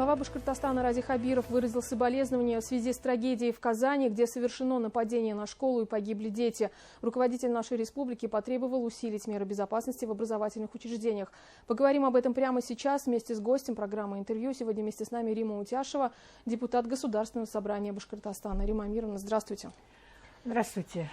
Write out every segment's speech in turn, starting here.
Глава Башкортостана Ради Хабиров выразил соболезнования в связи с трагедией в Казани, где совершено нападение на школу и погибли дети. Руководитель нашей республики потребовал усилить меры безопасности в образовательных учреждениях. Поговорим об этом прямо сейчас вместе с гостем программы «Интервью». Сегодня вместе с нами Римма Утяшева, депутат Государственного собрания Башкортостана. Римма Амировна, здравствуйте. Здравствуйте.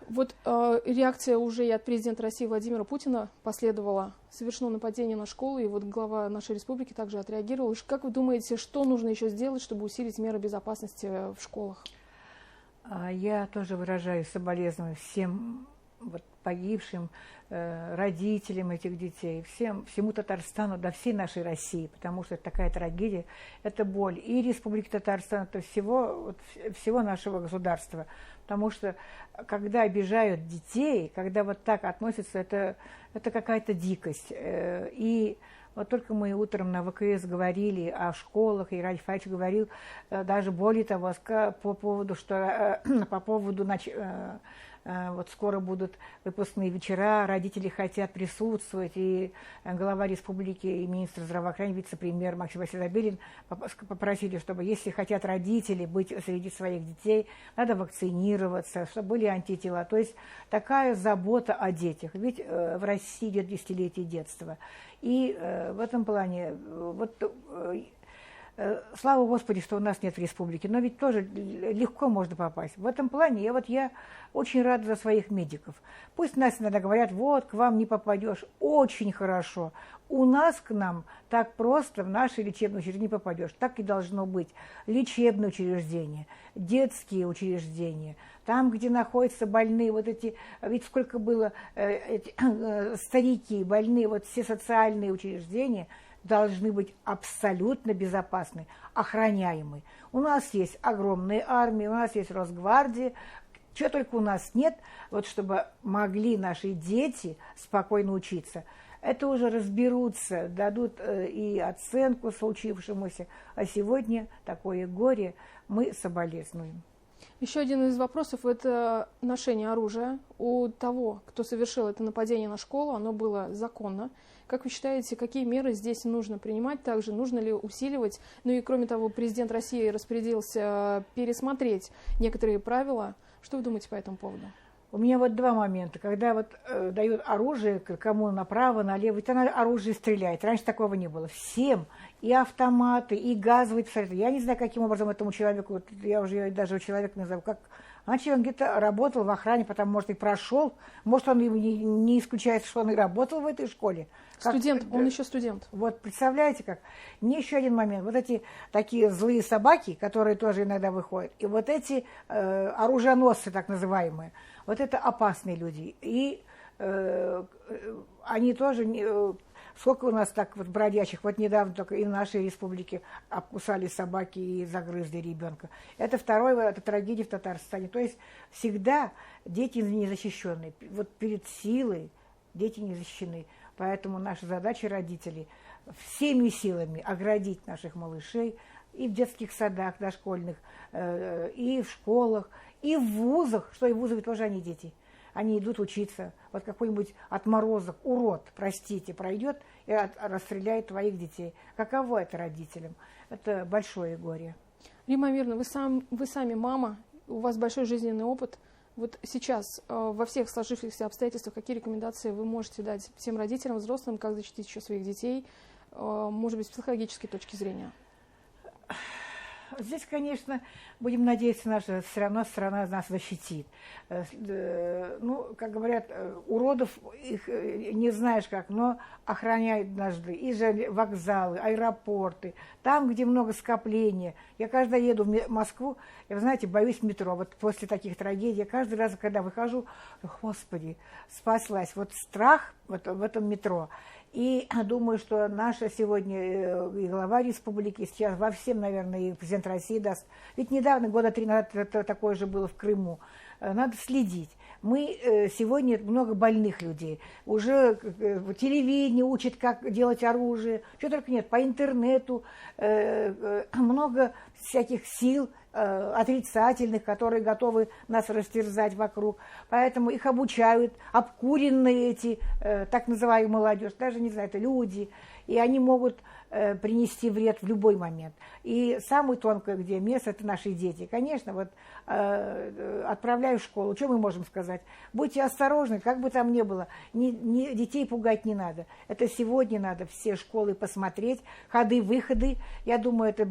Вот реакция уже и от президента России Владимира Путина последовала. Совершено нападение на школу, и вот глава нашей республики также отреагировал. Как вы думаете, что нужно еще сделать, чтобы усилить меры безопасности в школах? Я тоже выражаю соболезнования всем погибшим, родителям этих детей, всему Татарстану, да всей нашей России, потому что это такая трагедия, это боль и Республики Татарстан, это всего нашего государства. Потому что когда обижают детей, когда вот так относятся, это какая-то дикость. И вот только мы утром на ВКС говорили о школах, и Ральф Файч говорил даже более того, по поводу вот скоро будут выпускные вечера, родители хотят присутствовать, и глава республики и министр здравоохранения, вице-премьер Максим Васильевич попросили, чтобы, если хотят родители быть среди своих детей, надо вакцинироваться, чтобы были антитела. То есть такая забота о детях. Ведь в России идет десятилетие детства. И в этом плане слава Господи, что у нас нет республики, но ведь тоже легко можно попасть. В этом плане я очень рада за своих медиков. Пусть нас иногда говорят, вот, к вам не попадешь. Очень хорошо. У нас к нам так просто в наши лечебные учреждения не попадешь. Так и должно быть. Лечебные учреждения, детские учреждения, там, где находятся больные, ведь сколько было старики, больные, все социальные учреждения должны быть абсолютно безопасны, охраняемы. У нас есть огромные армии, у нас есть Росгвардия, чего только у нас нет, чтобы могли наши дети спокойно учиться. Это уже разберутся, дадут и оценку случившемуся, а сегодня такое горе, мы соболезнуем. Еще один из вопросов – это ношение оружия. У того, кто совершил это нападение на школу, оно было законно. Как вы считаете, какие меры здесь нужно принимать? Также нужно ли усиливать? Ну и кроме того, президент России распорядился пересмотреть некоторые правила. Что вы думаете по этому поводу? У меня два момента. Когда дают оружие, кому направо, налево, ведь она оружие стреляет. Раньше такого не было. Всем. И автоматы, и газовые пистолеты. Я не знаю, каким образом этому человеку, я уже даже у человека не знаю, значит, он где-то работал в охране, потом, может, и прошел. Может, он не исключает, что он и работал в этой школе. Студент, он еще студент. Вот, представляете как? Мне еще один момент. Вот эти такие злые собаки, которые тоже иногда выходят, и вот эти оруженосцы, так называемые, вот это опасные люди. И они тоже... Сколько у нас так бродячих, недавно только и в нашей республике обкусали собаки и загрызли ребенка. Это это трагедия в Татарстане. То есть всегда дети незащищенные. Перед силой дети не защищены. Поэтому наша задача родителей всеми силами оградить наших малышей и в детских садах дошкольных, и в школах, и в вузах, что и вузы ведь тоже они дети. Они идут учиться, какой-нибудь отморозок, урод, простите, пройдет и расстреляет твоих детей. Каково это родителям? Это большое горе. Римма Амировна, вы сами мама, у вас большой жизненный опыт. Вот сейчас во всех сложившихся обстоятельствах какие рекомендации вы можете дать всем родителям, взрослым, как защитить еще своих детей, может быть, с психологической точки зрения? Здесь, конечно, будем надеяться, все равно страна нас защитит. Как говорят, уродов их не знаешь как, но охраняют должны. И же вокзалы, аэропорты, там, где много скопления. Я каждый раз еду в Москву, я, вы знаете, боюсь метро. После таких трагедий, я каждый раз, когда выхожу, Господи, спаслась. Страх в этом метро. И думаю, что наша сегодня и глава республики, сейчас во всем, наверное, и президент России даст. Ведь недавно, года 3 назад, это такое же было в Крыму. Надо следить. Мы сегодня много больных людей. Уже телевидение учит, как делать оружие. Чего только нет. По интернету много всяких сил отрицательных, которые готовы нас растерзать вокруг. Поэтому их обучают, обкуренные эти, так называемая молодежь, даже не знаю, это люди, и они могут принести вред в любой момент. И самое тонкое, где место, это наши дети. Конечно, вот отправляю в школу, что мы можем сказать? Будьте осторожны, как бы там ни было, детей пугать не надо. Это сегодня надо все школы посмотреть, ходы, выходы, я думаю, это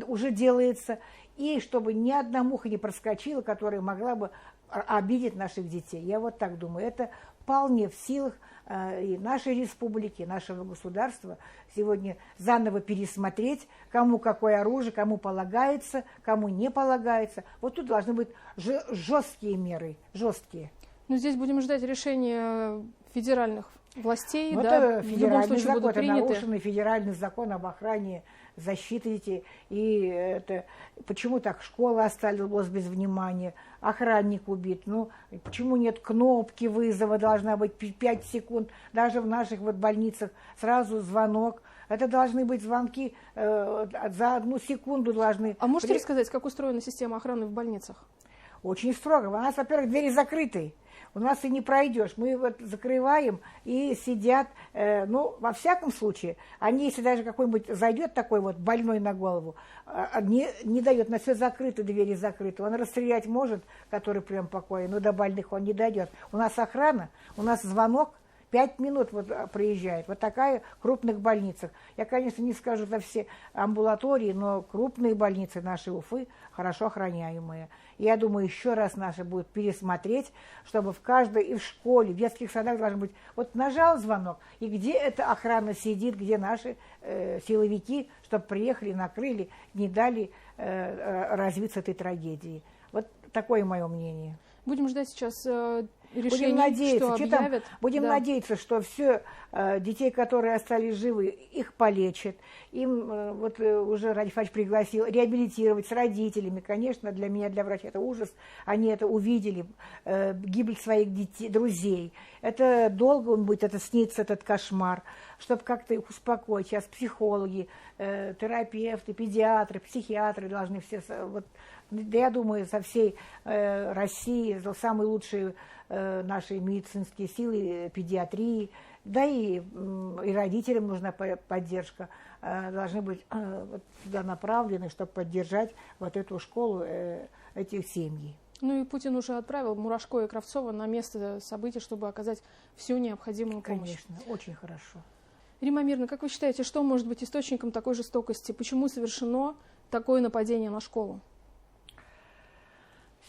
уже делается. И чтобы ни одна муха не проскочила, которая могла бы обидеть наших детей. Я вот так думаю. Это вполне в силах и нашей республики, нашего государства сегодня заново пересмотреть, кому какое оружие, кому полагается, кому не полагается. Вот тут должны быть жесткие меры, жесткие. Но здесь будем ждать решения федеральных властей, Но да, это в любом случае закон, будут приняты. нарушенный федеральный закон об охране, защиты детей. И это, почему так школа осталась без внимания, охранник убит. Ну, почему нет кнопки вызова, должна быть 5 секунд. Даже в наших вот больницах сразу звонок. Это должны быть звонки за 1 секунду должны. А можете рассказать, как устроена система охраны в больницах? Очень строго. У нас, во-первых, двери закрыты. У нас и не пройдешь. Мы вот закрываем и сидят. Ну, во всяком случае, они, если даже какой-нибудь зайдет такой вот больной на голову, не дает, на все закрыто, двери закрыты. Он расстрелять может, который прям покой, но до больных он не дойдет. У нас охрана, у нас звонок, 5 минут вот проезжает. Вот такая в крупных больницах. Я, конечно, не скажу за все амбулатории, но крупные больницы нашей Уфы хорошо охраняемые. Я думаю, еще раз наши будут пересмотреть, чтобы в каждой, и в школе, в детских садах должен быть, вот нажал звонок, и где эта охрана сидит, где наши силовики, чтобы приехали, накрыли, не дали развиться этой трагедии. Вот такое мое мнение. Будем ждать сейчас решений, будем надеяться, что объявят. Будем надеяться, что все детей, которые остались живы, их полечат. Им вот уже Радик Фач пригласил реабилитировать с родителями. Конечно, для меня, для врача это ужас. Они это увидели, гибель своих детей, друзей. Это долго он будет, это снится, этот кошмар. Чтобы как-то их успокоить. Сейчас психологи, терапевты, педиатры, психиатры должны все... Вот, я думаю, со всей России самые лучшие наши медицинские силы, педиатрии, да и родителям нужна поддержка, должны быть вот сюда направлены, чтобы поддержать вот эту школу, этих семей. Ну и Путин уже отправил Мурашко и Кравцова на место событий, чтобы оказать всю необходимую помощь. Конечно, очень хорошо. Римма Амировна, как вы считаете, что может быть источником такой жестокости? Почему совершено такое нападение на школу?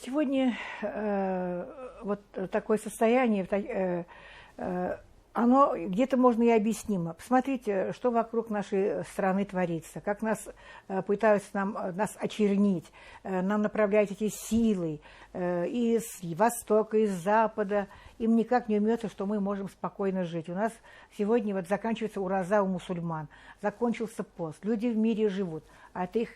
Сегодня вот такое состояние, оно где-то можно и объяснимо. Посмотрите, что вокруг нашей страны творится, как нас пытаются нас очернить, нам направлять эти силы из Востока, из Запада. Им никак не умется, что мы можем спокойно жить. У нас сегодня вот заканчивается ураза у мусульман, закончился пост, люди в мире живут, а это их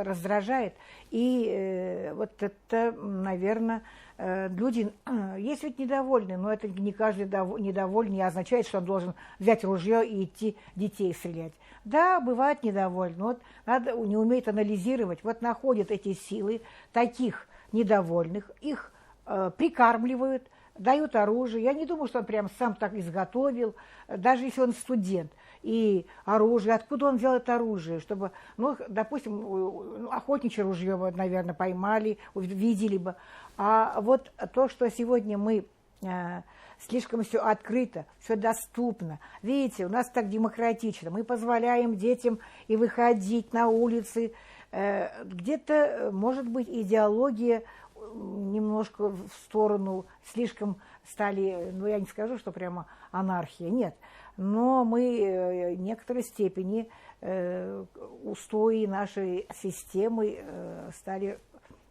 раздражает. И вот это, наверное, люди есть ведь недовольны, но это не каждый недовольный не означает, что он должен взять ружье и идти детей стрелять. Да, бывает недовольны, но вот надо, не умеет анализировать, вот находят эти силы таких недовольных, их прикармливают, дают оружие. Я не думаю, что он прям сам так изготовил, даже если он студент. И оружие, откуда он взял это оружие, чтобы, ну, допустим, охотничье ружье, наверное, поймали, видели бы. А вот то, что сегодня мы слишком все открыто, все доступно. Видите, у нас так демократично. Мы позволяем детям и выходить на улицы. Где-то, может быть, идеология немножко в сторону, слишком стали, ну, я не скажу, что прямо анархия, нет. Но мы в некоторой степени устои нашей системы стали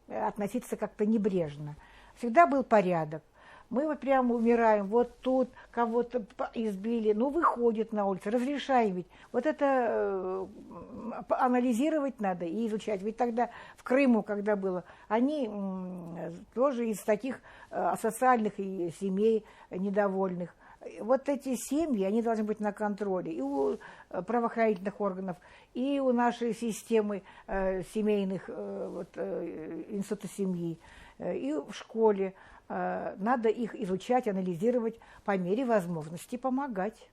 относиться как-то небрежно. Всегда был порядок. Мы вот прямо умираем, вот тут кого-то избили, ну, выходит на улицу, разрешаем ведь. Вот это анализировать надо и изучать. Ведь тогда в Крыму, когда было, они тоже из таких асоциальных семей недовольных. Вот эти семьи, они должны быть на контроле и у правоохранительных органов, и у нашей системы семейных института семьи, и в школе. Надо их изучать, анализировать, по мере возможности помогать.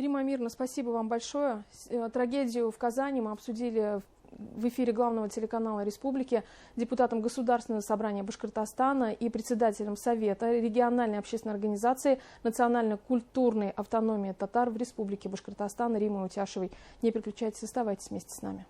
Римма Амировна, спасибо вам большое. Трагедию в Казани мы обсудили в эфире главного телеканала Республики депутатом Государственного собрания Башкортостана и председателем Совета региональной общественной организации национально-культурной автономии татар в Республике Башкортостан Риммой Утяшевой. Не переключайтесь, оставайтесь вместе с нами.